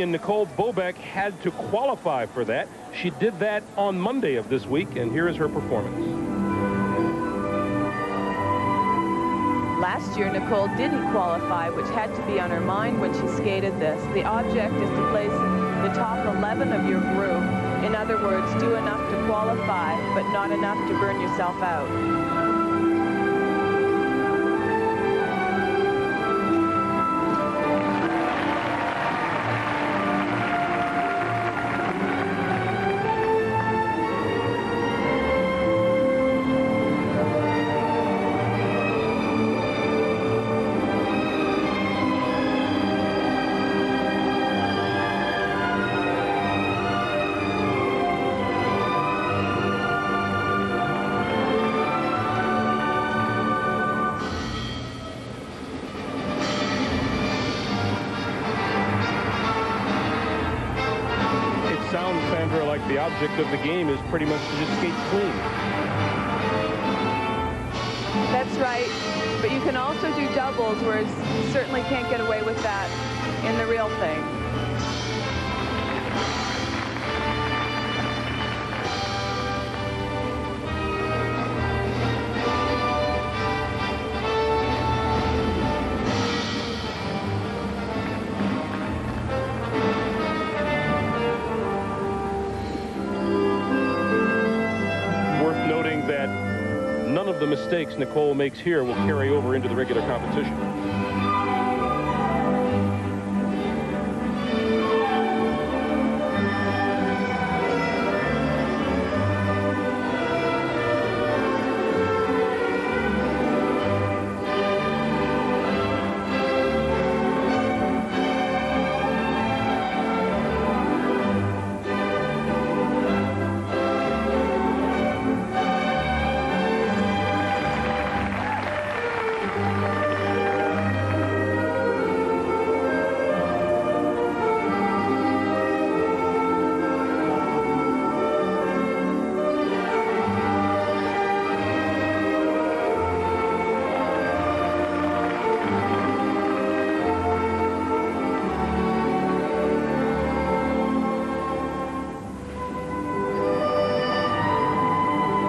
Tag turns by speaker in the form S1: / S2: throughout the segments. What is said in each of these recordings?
S1: Nicole Bobek had to qualify for that. She did that on Monday of this week, and here is her performance.
S2: Last year, Nicole didn't qualify, which had to be on her mind when she skated this. The object is to place the top 11 of your group. In other words, do enough to qualify, but not enough to burn yourself out.
S1: Like the object of the game is pretty much to just skate clean.
S2: That's right, but you can also do doubles, whereas you certainly can't get away with that in the real thing.
S1: None of the mistakes Nicole makes here will carry over into the regular competition.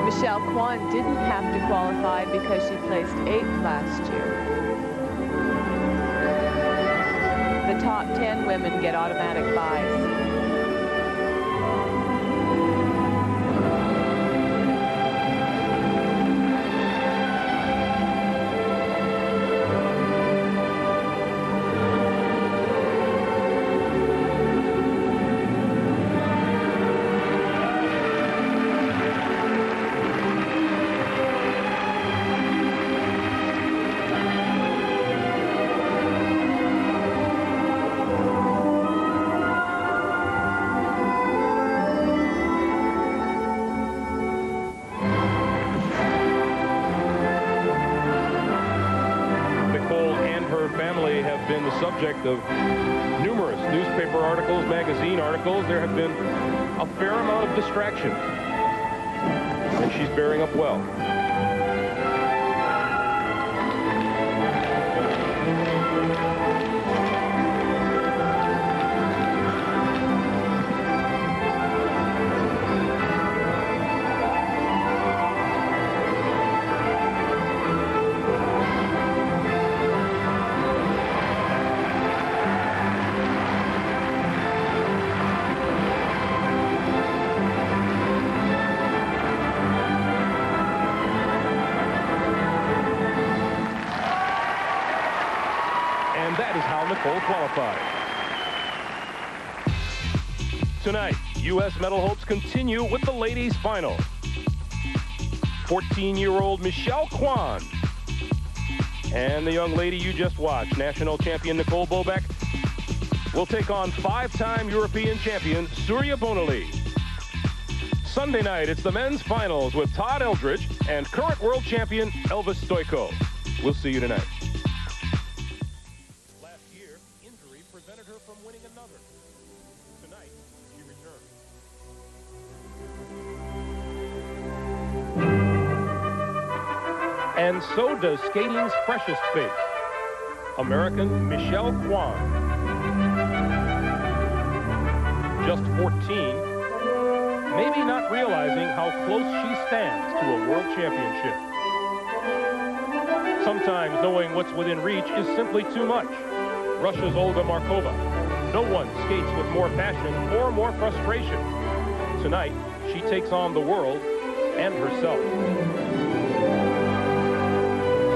S2: Michelle Kwan didn't have to qualify because she placed 8th last year. The top 10 women get automatic buys.
S1: Family have been the subject of numerous newspaper articles, magazine articles. There have been a fair amount of distraction, and she's bearing up well. And that is how Nicole qualified. Tonight, U.S. medal hopes continue with the ladies' final. 14-year-old Michelle Kwan and the young lady you just watched, national champion Nicole Bobek, will take on 5-time European champion Surya Bonaly. Sunday night, it's the men's finals with Todd Eldridge and current world champion Elvis Stojko. We'll see you tonight. Last year, injury prevented her from winning another. Tonight, she returns. And so does skating's freshest face, American Michelle Kwan. just 14, maybe not realizing how close she stands to a world championship. Sometimes knowing what's within reach is simply too much. Russia's Olga Markova. No one skates with more passion or more frustration. Tonight, she takes on the world and herself.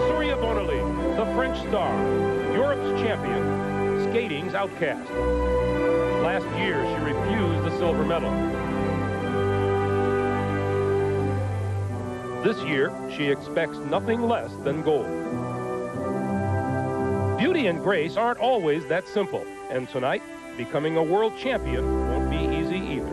S1: Surya Bonaly, the French star, Europe's champion, skating's outcast. Last year, she refused the silver medal. This year, she expects nothing less than gold. Beauty and grace aren't always that simple, and tonight, becoming a world champion won't be easy either.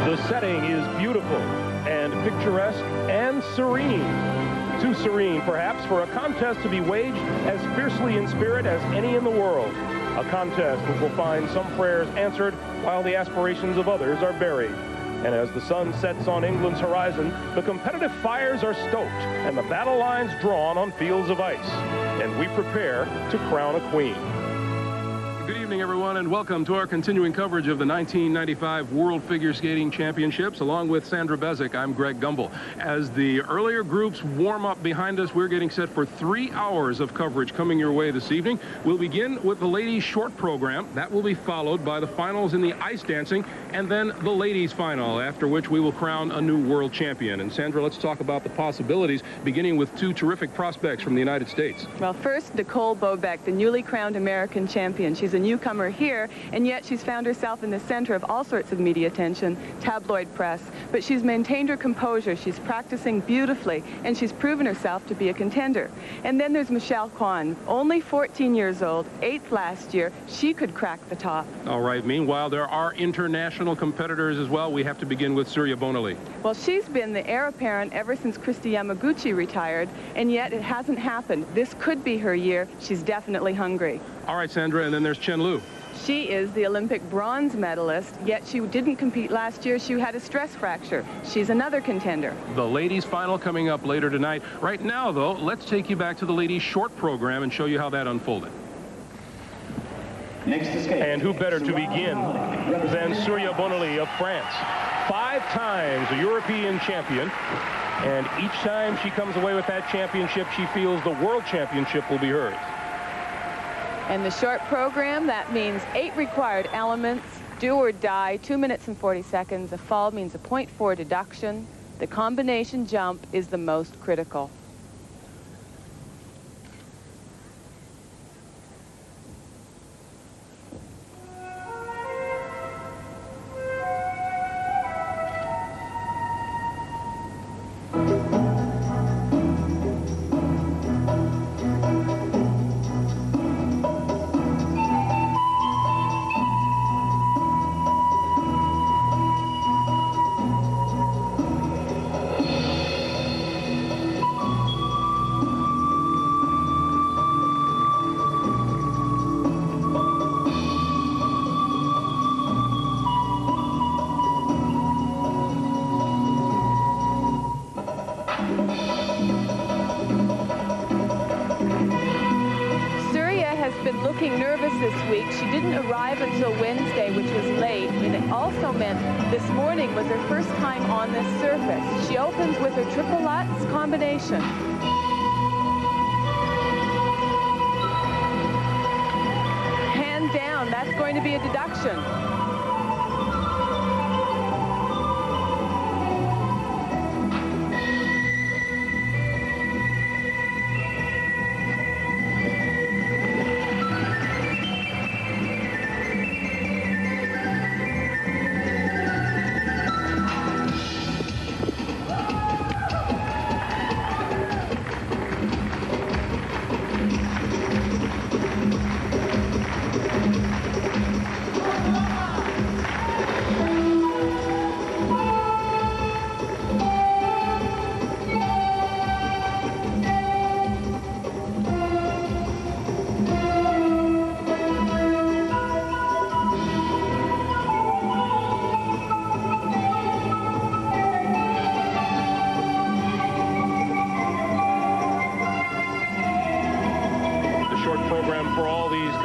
S1: The setting is beautiful and picturesque and serene. Too serene, perhaps, for a contest to be waged as fiercely in spirit as any in the world. A contest which will find some prayers answered while the aspirations of others are buried. And as the sun sets on England's horizon, the competitive fires are stoked and the battle lines drawn on fields of ice. And we prepare to crown a queen. Good evening, everyone, and welcome to our continuing coverage of the 1995 World Figure Skating Championships. Along with Sandra Bezic, I'm Greg Gumbel. As the earlier groups warm up behind us, we're getting set for 3 hours of coverage coming your way this evening. We'll begin with the ladies' short program. That will be followed by the finals in the ice dancing, and then the ladies' final, after which we will crown a new world champion. And Sandra, let's talk about the possibilities, beginning with 2 terrific prospects from the United States.
S2: Well, first, Nicole Bobeck, the newly crowned American champion. She's a newcomer here, and yet she's found herself in the center of all sorts of media attention, tabloid press. But she's maintained her composure. She's practicing beautifully, and she's proven herself to be a contender. And then there's Michelle Kwan, only 14 years old, 8th last year. She could crack the top.
S1: All right. Meanwhile, there are international competitors as well. We have to begin with Surya Bonaly.
S2: Well, she's been the heir apparent ever since Kristi Yamaguchi retired, and yet it hasn't happened. This could be her year. She's definitely hungry.
S1: All right, Sandra, and then there's Chen Lu.
S2: She is the Olympic bronze medalist, yet she didn't compete last year. She had a stress fracture. She's another contender.
S1: The ladies' final coming up later tonight. Right now, though, let's take you back to the ladies' short program and show you how that unfolded.
S3: Next to skate.
S1: And who better to begin than Surya Bonaly of France. 5 times a European champion. And each time she comes away with that championship, she feels the world championship will be hers.
S2: And the short program, that means 8 required elements, do or die, 2 minutes and 40 seconds. A fall means a 0.4 deduction. The combination jump is the most critical. Been looking nervous this week. She didn't arrive until Wednesday, which was late, and it also meant this morning was her first time on this surface. She opens with her triple Lutz combination. Hand down, that's going to be a deduction.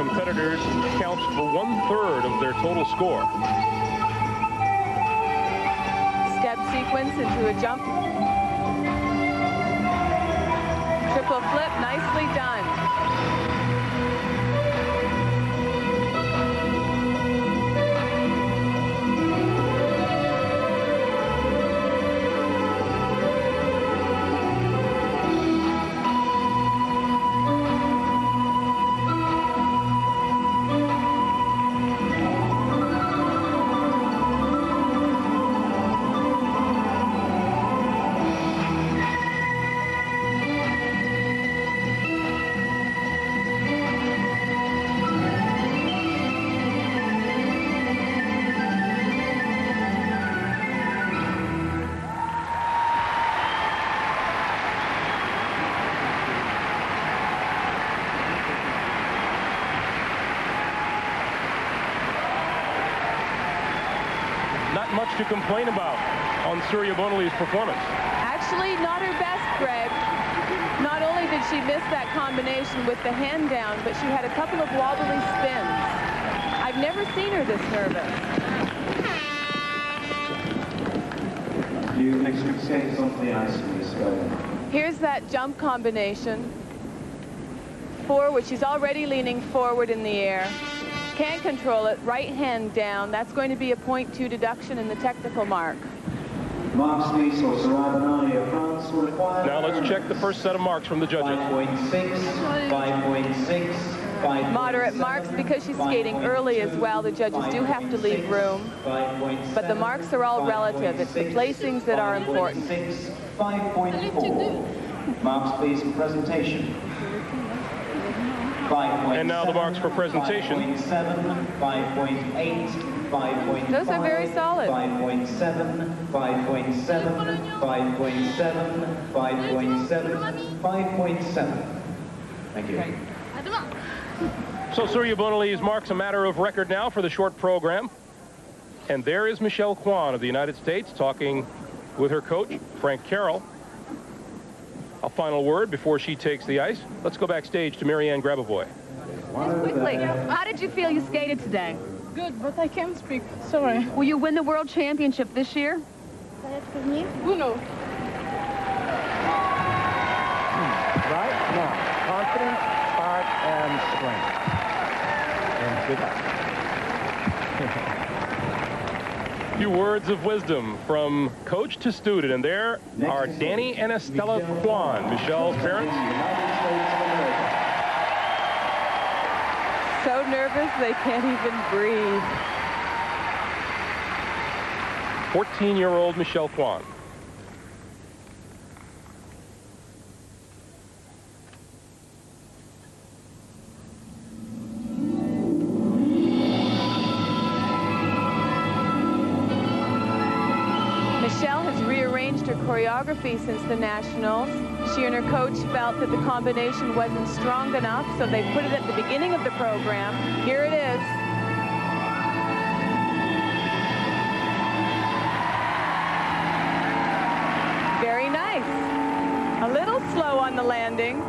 S1: competitors counts for 1/3 of their total score.
S2: Step sequence into a jump. Triple flip, nicely done.
S1: Not much to complain about on Surya Bonali's performance.
S2: Actually, not her best, Greg. Not only did she miss that combination with the hand down, but she had a couple of wobbly spins. I've never seen her this nervous.
S3: You next week skates off the ice, please go.
S2: Here's that jump combination. Forward, she's already leaning forward in the air. Can't control it, right hand down. That's going to be a 0.2 deduction in the technical mark.
S3: Marks these or Sarabanalia, France will require...
S1: Now let's check the first set of marks from the judges.
S3: 5.6, 5.6, 5.7...
S2: Moderate marks because she's skating early as well. The judges do have to leave room. But the marks are all relative. It's the placings that are important.
S3: 5.4. Marks please for presentation. 5.7,
S1: And now the marks for presentation.
S3: 5.7, 5.8, 5.5.
S2: Those are very solid.
S3: 5.7, 5.7, 5.7, 5.7, 5.7. Thank you.
S1: So Surya Bonali's marks a matter of record now for the short program. And there is Michelle Kwan of the United States talking with her coach, Frank Carroll. A final word before she takes the ice. Let's go backstage to Marianne Grabavoy.
S4: Just quickly, how did you feel you skated today?
S5: Good, but I can't speak. Sorry.
S4: Will you win the World Championship this year?
S5: Who knows?
S6: Right now, confidence, heart, and strength. And good luck.
S1: Few words of wisdom from coach to student, and there are Danny and Estella Kwan, Michelle's parents.
S2: So nervous they can't even breathe.
S1: 14-year-old Michelle Kwan.
S2: Michelle has rearranged her choreography since the Nationals. She and her coach felt that the combination wasn't strong enough, so they put it at the beginning of the program. Here it is. Very nice. A little slow on the landing.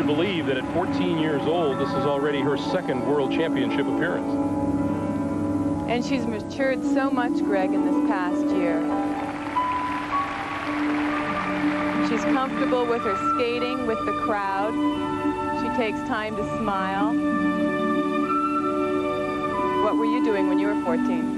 S1: Believe that at 14 years old, this is already her second World Championship appearance.
S2: And she's matured so much, Greg, in this past year. She's comfortable with her skating, with the crowd. She takes time to smile. What were you doing when you were 14?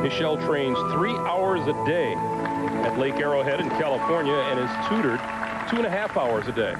S1: Michelle trains 3 hours a day at Lake Arrowhead in California and is tutored 2.5 hours a day.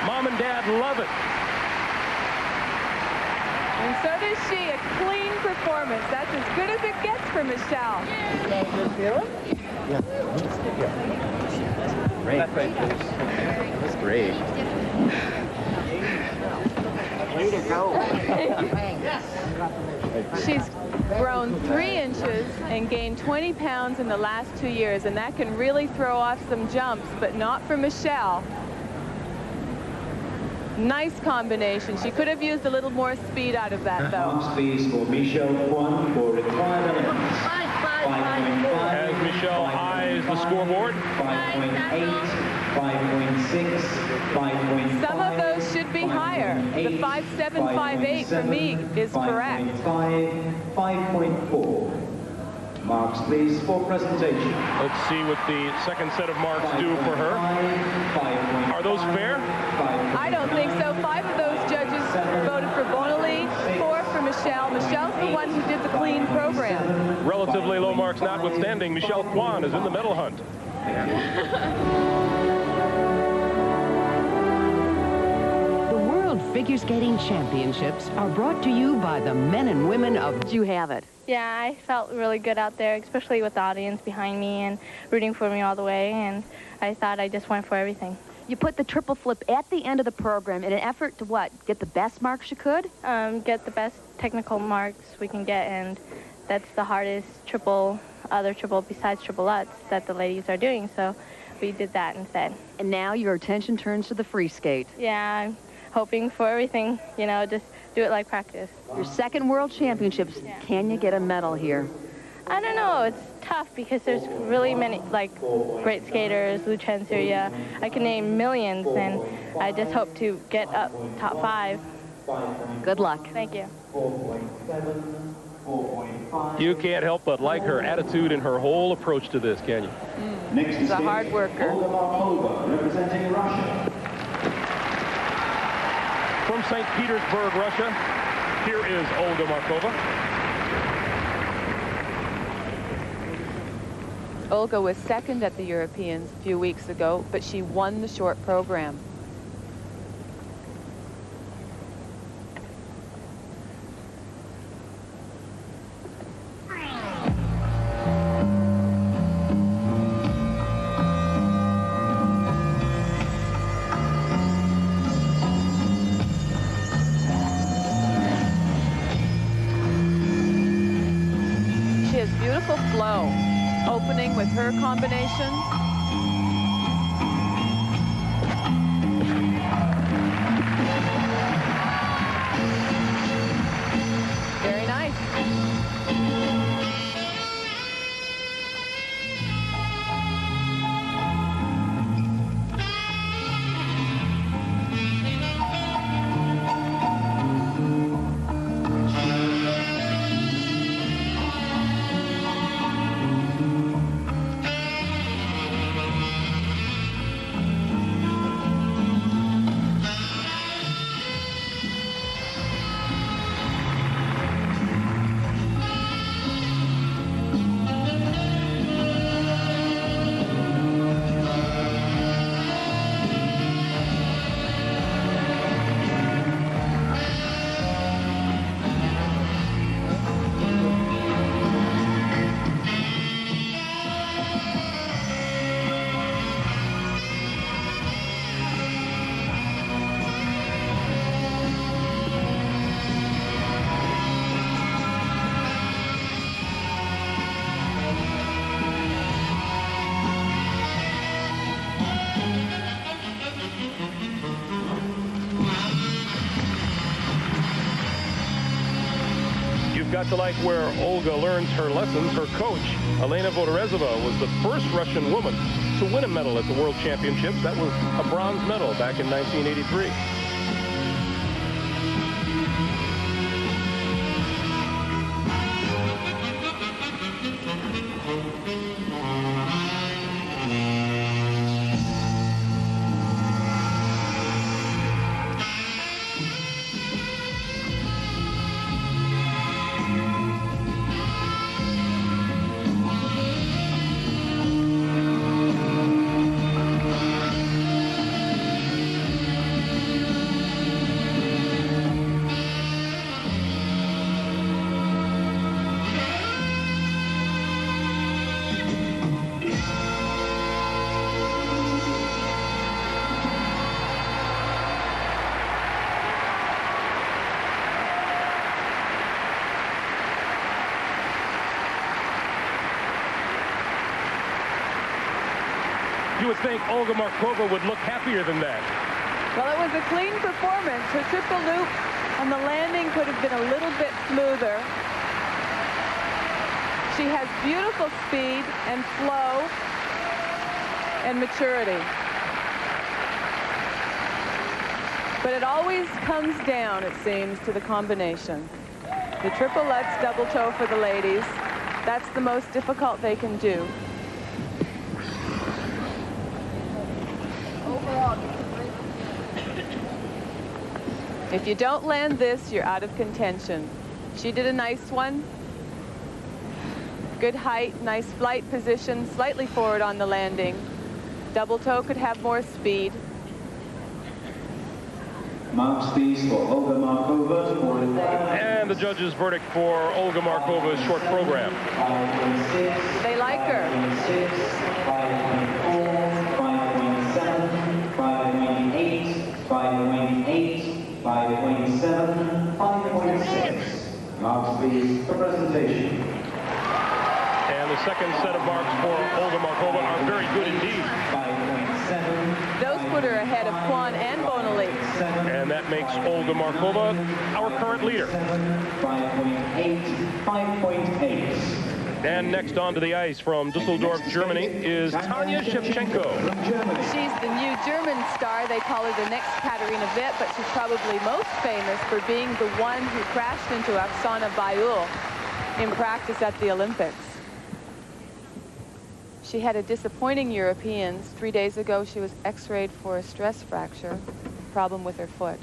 S1: Mom and Dad love it.
S2: And so does she. A clean performance. That's as good as it gets for Michelle.
S7: Great. That's great. Way to go.
S2: She's grown 3 inches and gained 20 pounds in the last 2 years, and that can really throw off some jumps, but not for Michelle. Nice combination. She could have used a little more speed out of that, though.
S3: Marks, please, for Michelle Kwan for required elements. 5.5.
S1: As Michelle eyes the scoreboard.
S3: 5.8, 5.6, 5.5.
S2: Some of those should be higher. The 5.758 for me is correct.
S3: 5.5, 5.4. Marks, please, for presentation.
S1: Let's see what the second set of marks do for her.
S3: 5.5,
S1: Are those fair?
S2: I don't think so. 5 of those judges voted for Bonelli, 4 for Michelle. Michelle's the one who did the clean program.
S1: Relatively low marks notwithstanding, Michelle Kwan is in the medal hunt.
S8: The World Figure Skating Championships are brought to you by the men and women of...
S9: Did you have it?
S5: Yeah, I felt really good out there, especially with the audience behind me and rooting for me all the way, and I thought I just went for everything.
S9: You put the triple flip at the end of the program in an effort to what? Get the best marks you could?
S5: Get the best technical marks we can get, and that's the hardest other triple besides triple Lutz that the ladies are doing, so we did that instead.
S9: And now your attention turns to the free skate.
S5: Yeah, I'm hoping for everything, you know, just do it like practice.
S9: Your second World Championships,
S5: Yeah.
S9: Can you get a medal here?
S5: I don't know, it's tough because there's really many, like, great skaters, Luchan Surya. I can name millions, and I just hope to get up top 5.
S9: Good luck.
S5: Thank you.
S3: 4.7, 4.5.
S1: You can't help but like her attitude and her whole approach to this, can you?
S3: Next
S2: She's a hard worker.
S3: Olga Markova, representing Russia.
S1: From St. Petersburg, Russia, here is Olga Markova.
S2: Olga was second at the Europeans a few weeks ago, but she won the short program. She has beautiful flow. Opening with her combination. Very nice.
S1: got to like where Olga learns her lessons. Her coach, Elena Vodorezova, was the first Russian woman to win a medal at the World Championships. That was a bronze medal back in 1983. You would think Olga Markova would look happier than that.
S2: Well, it was a clean performance. Her triple loop on the landing could have been a little bit smoother. She has beautiful speed and flow and maturity. But it always comes down, it seems, to the combination. The triple Lutz double toe for the ladies. That's the most difficult they can do. If you don't land this, you're out of contention. She did a nice one. Good height, nice flight position, slightly forward on the landing. Double toe could have more speed.
S3: Marks these for Olga Markova.
S1: And the judges' verdict for Olga Markova's short program.
S2: They like her.
S3: 5.7, 5.8, 5.7, 5.6. Marks these for presentation.
S1: And the second set of marks for Olga Markova are very good indeed.
S3: 5.7.
S2: Those put her ahead of Kwon and Bonali.
S1: And that makes Olga Markova our current leader.
S3: 5.8, 5.8.
S2: And next onto the ice from Dusseldorf, Germany, is Tanya Shevchenko. She's the new German star. They call her the next Katarina Witt, but she's probably most famous for being the one who crashed into Oksana Bayul in practice at the Olympics. She had a disappointing Europeans. 3 days ago, she was x-rayed for a stress fracture, problem with her foot.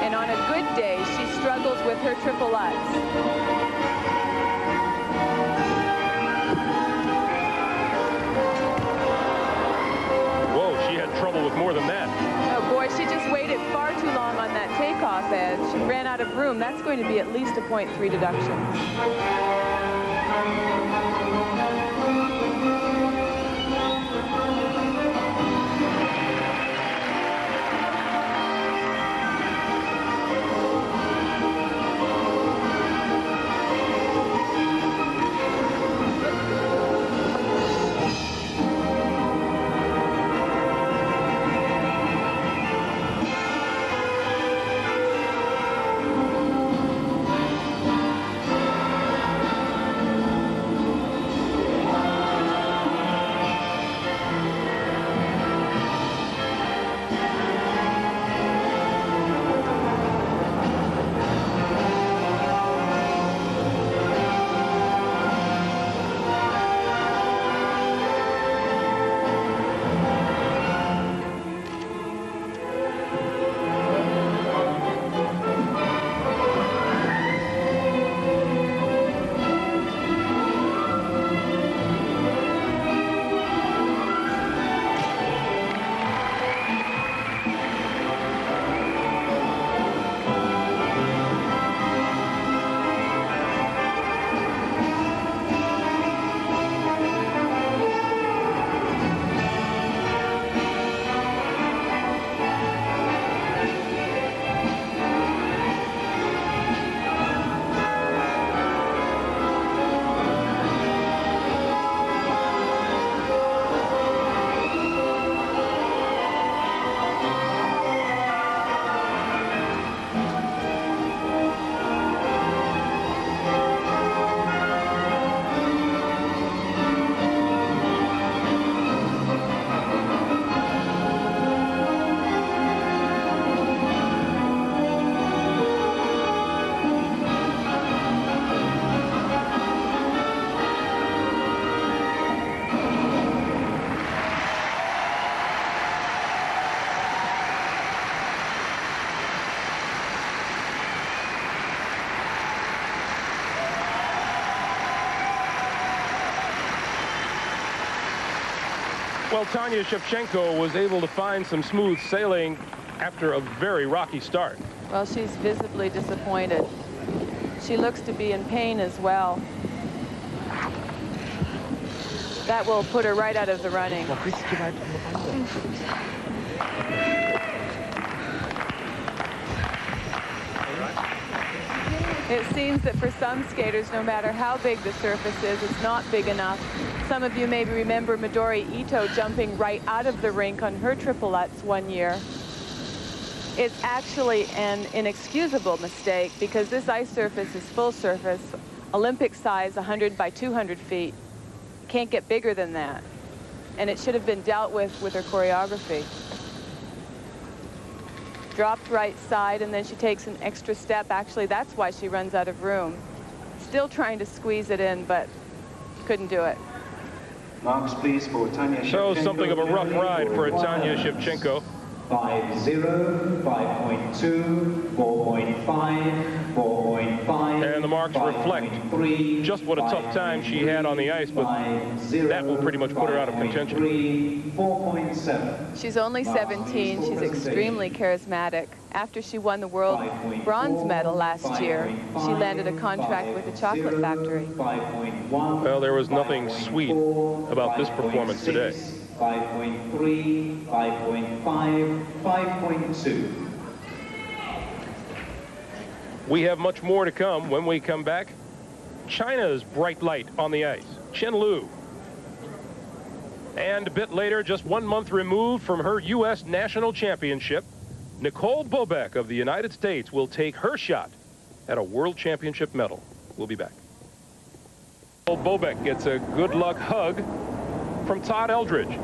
S2: And on a good day, she struggles with her triple Lutz. Trouble with more than that. Oh boy, she just waited far too long on that takeoff edge. She ran out of room. That's going to be at least a 0.3 deduction.
S1: Well, Tanya Shevchenko was able to find some smooth sailing after a very rocky start.
S2: Well, she's visibly disappointed. She looks to be in pain as well. That will put her right out of the running. It seems that for some skaters, no matter how big the surface is, it's not big enough. Some of you maybe remember Midori Ito jumping right out of the rink on her triple-lutz one year. It's actually an inexcusable mistake because this ice surface is full surface, Olympic size, 100 by 200 feet. Can't get bigger than that. And it should have been dealt with her choreography. Dropped right side, and then she takes an extra step. Actually, that's why she runs out of room. Still trying to squeeze it in, but couldn't do it.
S3: Marks, please, for Tanya Shevchenko.
S1: So something of a rough ride for Tanya Shevchenko.
S3: 5.0, 5.2, 4.5, 4.5.
S1: And the marks reflect just what a tough time she had on the ice, but that will pretty much put her out of contention.
S3: 4.7.
S2: She's only 17. She's extremely charismatic. After she won the world bronze medal last year, she landed a contract with the chocolate factory.
S1: Well, there was nothing sweet about this performance today.
S3: 5.3, 5.5, 5.2.
S1: We have much more to come when we come back. China's bright light on the ice, Chen Lu. And a bit later, just 1 month removed from her U.S. national championship, Nicole Bobek of the United States will take her shot at a world championship medal. We'll be back. Nicole Bobek gets a good luck hug from Todd Eldridge.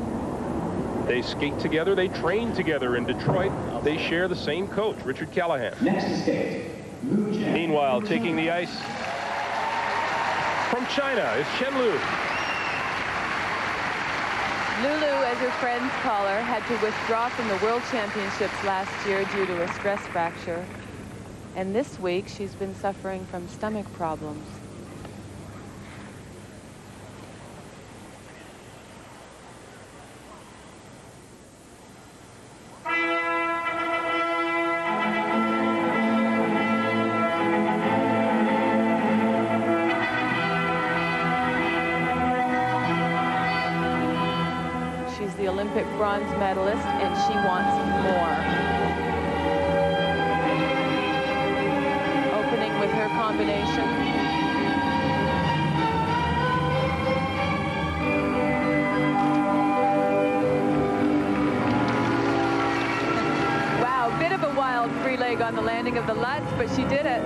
S1: They skate together, they train together in Detroit. They share the same coach, Richard Callahan.
S3: Next to skate, Lu Chen.
S1: Meanwhile, taking the ice from China is Chen Lu.
S2: Lulu, as her friends call her, had to withdraw from the World Championships last year due to a stress fracture. And this week, she's been suffering from stomach problems. She's the Olympic bronze medalist, and she wants more. Opening with her combination. Wow, bit of a wild free leg on the landing of the Lutz, but she did it.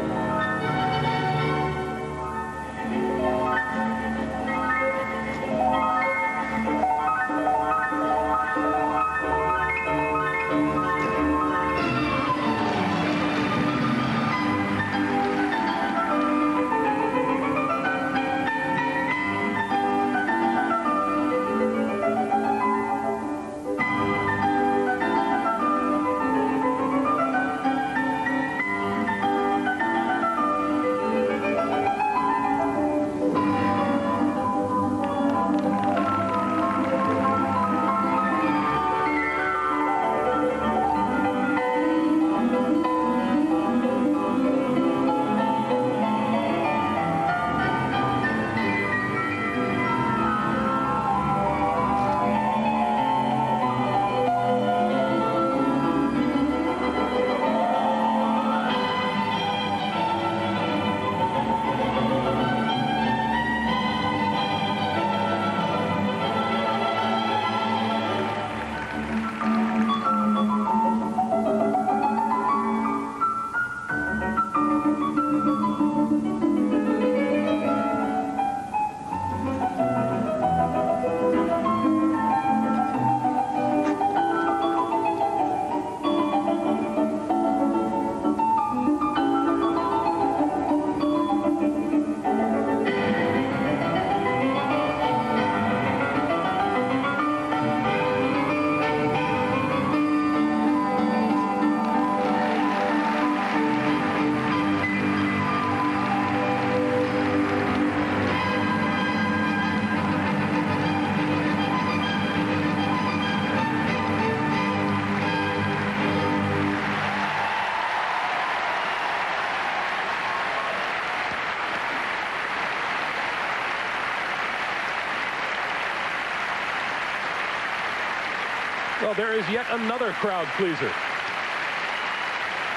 S1: Well, there is yet another crowd pleaser.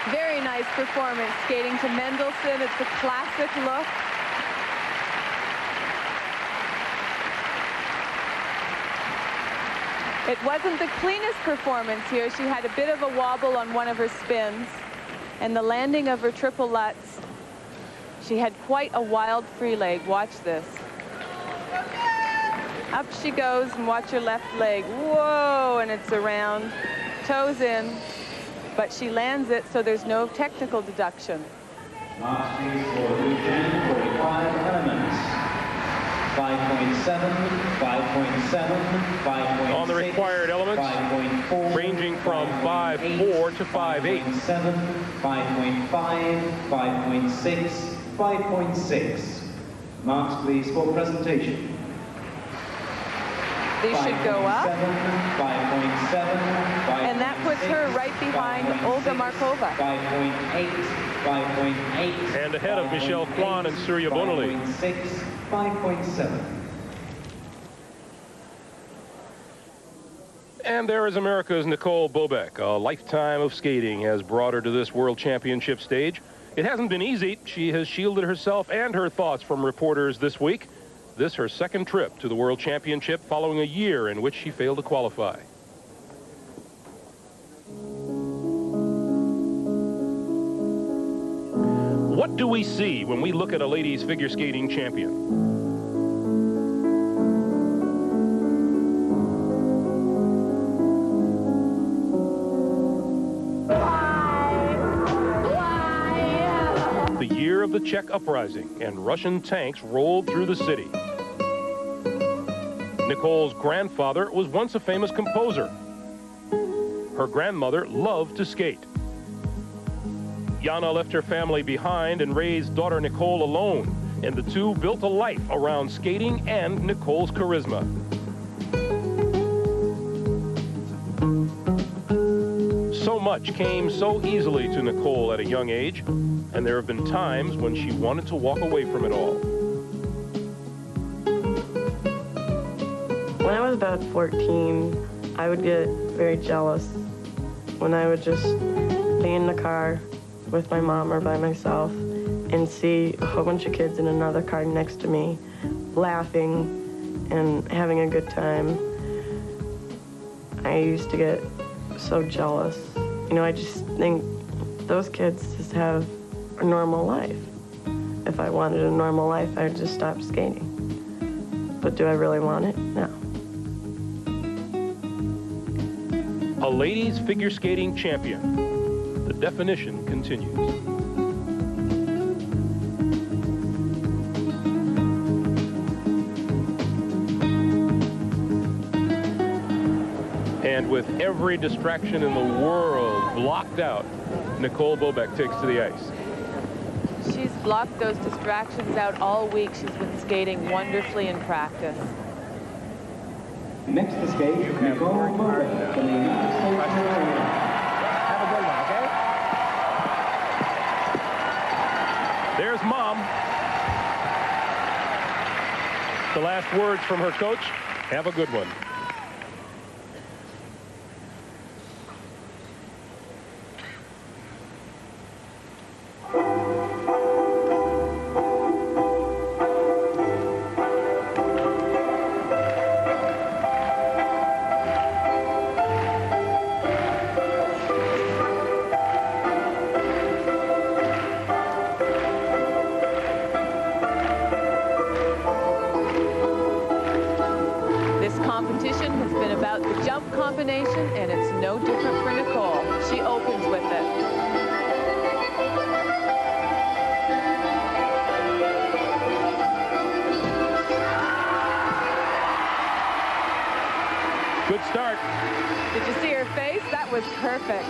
S2: Very nice performance skating to Mendelsohn. It's a classic look. It wasn't the cleanest performance here. She had a bit of a wobble on one of her spins. And the landing of her triple Lutz, she had quite a wild free leg. Watch this. Up she goes, and watch her left leg. Whoa, and it's around. Toes in. But she lands it, so there's no technical deduction.
S3: Last piece for Lujan, 45 elements. 5.7, 5.7, 5.6.
S1: On the required elements,
S3: 5.4,
S1: ranging from 5.4 to 5.8.
S3: 5.7, 5.5, 5.6, 5.6. Marks, please, for presentation.
S2: These should go up.
S3: 5.7,
S2: And that puts her right behind Olga Markova.
S3: 5.8, 5.8.
S1: And ahead of Michelle Kwan and Surya Bonaly.
S3: 5.6, 5.7.
S1: And there is America's Nicole Bobek. A lifetime of skating has brought her to this World Championship stage. It hasn't been easy. She has shielded herself and her thoughts from reporters this week. This her second trip to the World Championship following a year in which she failed to qualify. What do we see when we look at a ladies figure skating champion? The year of the Czech uprising, and Russian tanks rolled through the city. Nicole's grandfather was once a famous composer. Her grandmother loved to skate. Jana left her family behind and raised daughter Nicole alone, and the two built a life around skating and Nicole's charisma. So much came so easily to Nicole at a young age, and there have been times when she wanted to walk away from it all.
S10: When I was about 14, I would get very jealous when I would just be in the car with my mom or by myself and see a whole bunch of kids in another car next to me laughing and having a good time. I used to get so jealous. You know, I just think those kids just have a normal life. If I wanted a normal life, I'd just stop skating. But do I really want it? No.
S1: A ladies figure skating champion. The definition continues. And with every distraction in the world blocked out, Nicole Bobek takes to the ice.
S2: She's blocked those distractions out all week. She's been skating wonderfully in practice.
S3: Next to skate, Nicole Bobek from the United States of America.
S6: Have a good one, okay?
S1: There's Mom. The last words from her coach, have a good one.
S2: Competition has been about the jump combination, and it's no different for Nicole. She opens with it.
S1: Good start.
S2: Did you see her face? That was perfect.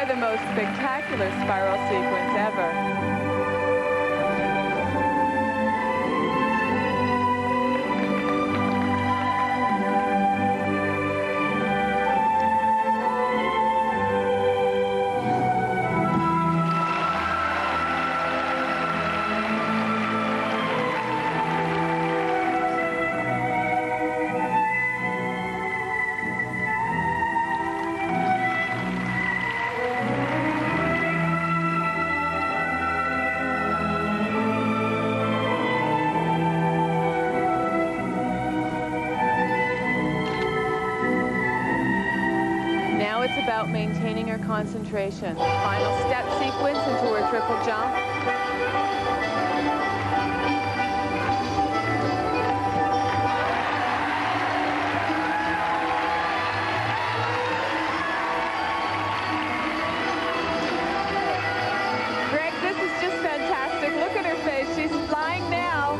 S2: the most spectacular spiral sequence ever. Now it's about maintaining her concentration. Final step sequence into her triple jump. Greg, this is just fantastic. Look at her face. She's flying now.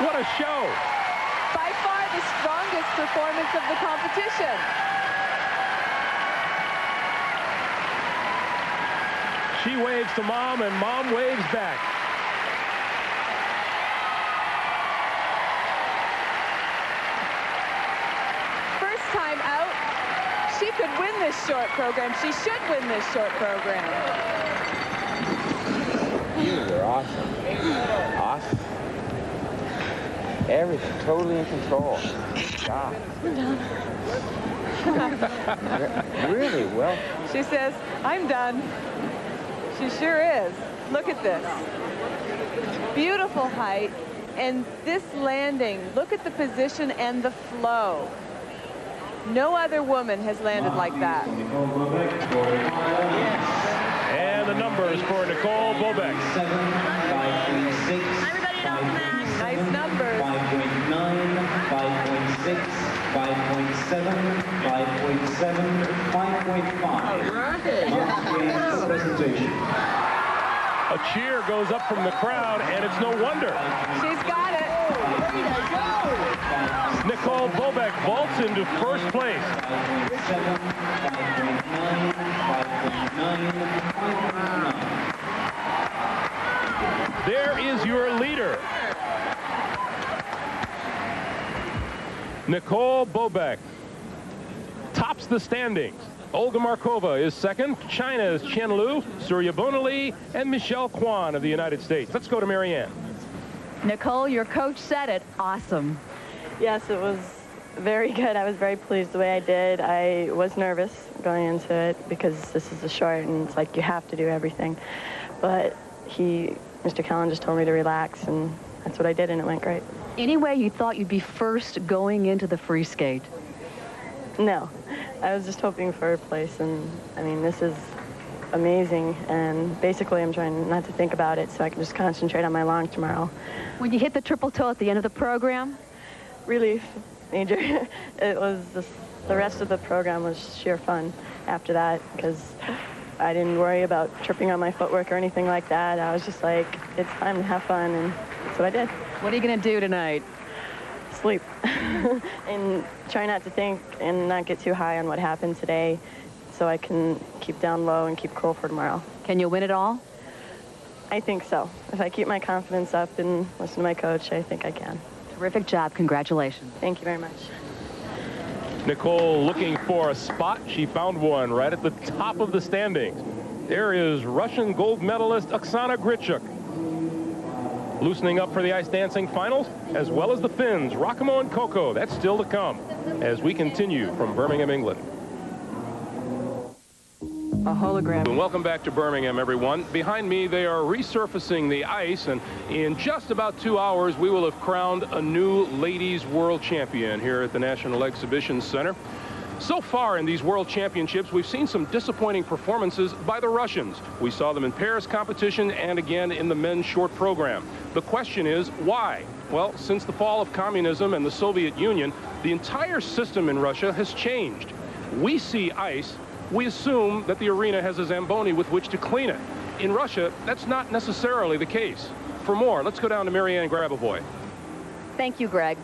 S1: What a show!
S2: By far the strongest performance of the competition.
S1: She waves to Mom, and Mom waves back.
S2: First time out, she could win this short program. She should win this short program.
S7: You are awesome. Awesome. Everything totally in control. God. Really well.
S2: She says, I'm done. She sure is. Look at this. Beautiful height. And this landing, look at the position and the flow. No other woman has landed like that.
S1: And the numbers for Nicole Bobek.
S3: 7.536.
S2: Nice numbers.
S3: 5.9, 5.6, 5.7, 5.7, 5.5. Presentation.
S1: A cheer goes up from the crowd, and it's no wonder.
S2: She's got it.
S1: Nicole Bobek vaults into first place.
S3: 5.7, 5.9, 5.9, 5.9.
S1: There is your leader. Nicole Bobek tops the standings. Olga Markova is second. China's Chen Lu, Surya Bonali, and Michelle Kwan of the United States. Let's go to Marianne.
S4: Nicole, your coach said it. Awesome.
S10: Yes, it was very good. I was very pleased the way I did. I was nervous going into it because this is a short and it's like you have to do everything. But Mr. Callan just told me to relax, and that's what I did, and it went great.
S8: Anyway, you thought you'd be first going into the free skate?
S10: No, I was just hoping for a place, and I mean, this is amazing, and basically I'm trying not to think about it so I can just concentrate on my long tomorrow.
S8: When you hit the triple toe at the end of the program?
S10: Relief, major. It was the rest of the program was sheer fun after that, because I didn't worry about tripping on my footwork or anything like that. I was just like, it's time to have fun, and that's what I did.
S8: What are you going to do tonight?
S10: Sleep. And try not to think and not get too high on what happened today so I can keep down low and keep cool for tomorrow.
S8: Can you win it all?
S10: I think so. If I keep my confidence up and listen to my coach, I think I can.
S8: Terrific job. Congratulations.
S10: Thank you very much.
S1: Nicole looking for a spot. She found one right at the top of the standings. There is Russian gold medalist Oksana Grishuk. Loosening up for the ice dancing finals, as well as the Finns, Rakamo and Coco. That's still to come as we continue from Birmingham, England.
S2: A hologram.
S1: And welcome back to Birmingham, everyone. Behind me, they are resurfacing the ice, and in just about 2 hours, we will have crowned a new ladies world champion here at the National Exhibition Center. So far in these World Championships, we've seen some disappointing performances by the Russians. We saw them in pairs competition and again in the men's short program. The question is, why? Well, since the fall of communism and the Soviet Union, the entire system in Russia has changed. We see ice, we assume that the arena has a Zamboni with which to clean it. In Russia, that's not necessarily the case. For more, let's go down to Marianne Grabavoy.
S9: Thank you, Greg.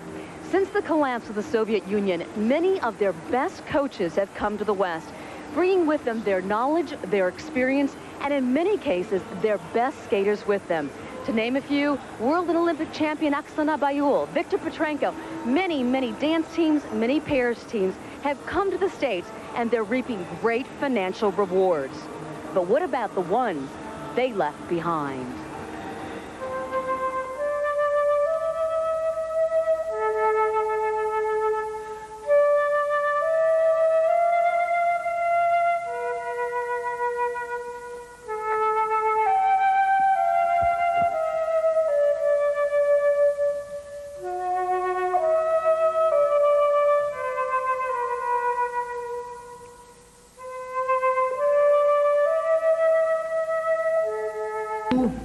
S9: Since the collapse of the Soviet Union, many of their best coaches have come to the West, bringing with them their knowledge, their experience, and in many cases, their best skaters with them. To name a few, world and Olympic champion Oksana Bayul, Viktor Petrenko, many dance teams, many pairs teams have come to the States, and they're reaping great financial rewards. But what about the ones they left behind?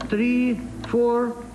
S11: Three, four,